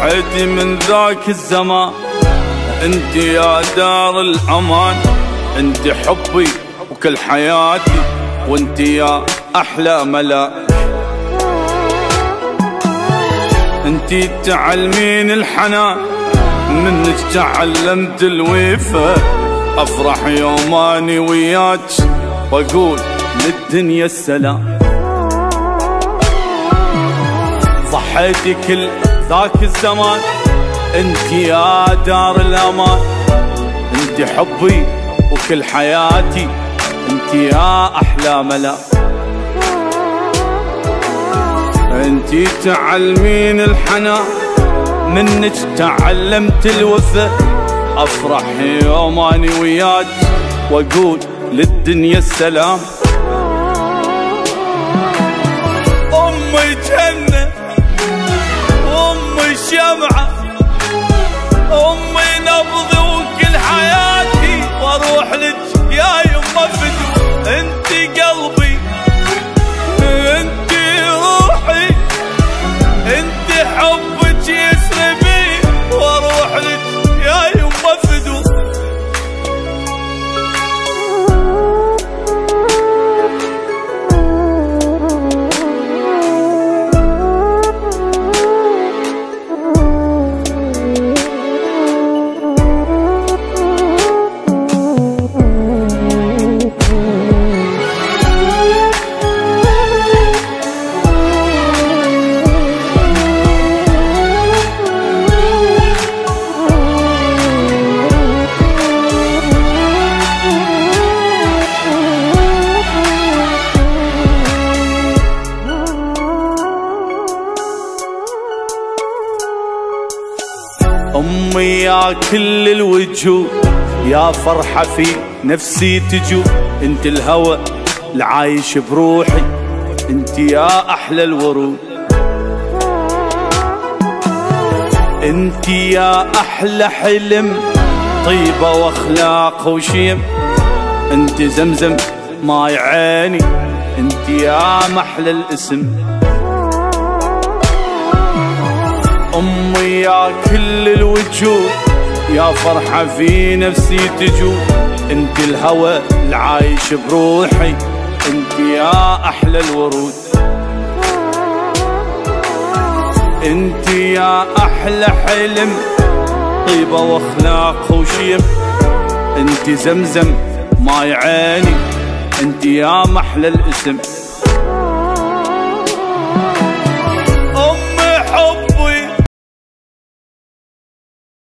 صحيتي من ذاك الزمان، انت يا دار الامان، انت حبي وكل حياتي، وانت يا احلى ملاك. انت تعلمين الحنان، منك تعلمت الوفا، افرح يوم اني وياك واقول للدنيا السلام. صحيتي كل ذاك الزمان، انت يا دار الامان، انت حبي وكل حياتي، انت يا احلى ملاك. انت تعلمين الحنان، منك تعلمت الوفا، افرح يوم اني وياك واقول للدنيا السلام. امي جنة، امي شمعة، امي نبضي وكل حياتي، واروح لك يا يمه فدوة. انت قلبي، انت روحي، انت حبك يسري بي، واروح لك يا يمه فدوة. أمي يا كل الوجود، يا فرحة في نفسي تجود، انت الهوى العايش بروحي، انت يا أحلى الورود. انت يا أحلى حلم، طيبة واخلاق وشيم، انت زمزم ماي عيني، انت يا محلى الاسم. أمي يا كل الوجود، يا فرحة في نفسي تجود، انت الهوى العايش بروحي، انت يا أحلى الورود. انت يا أحلى حلم، طيبة واخلاق وشيم، انت زمزم ماي عيني، انت يا محلى الاسم.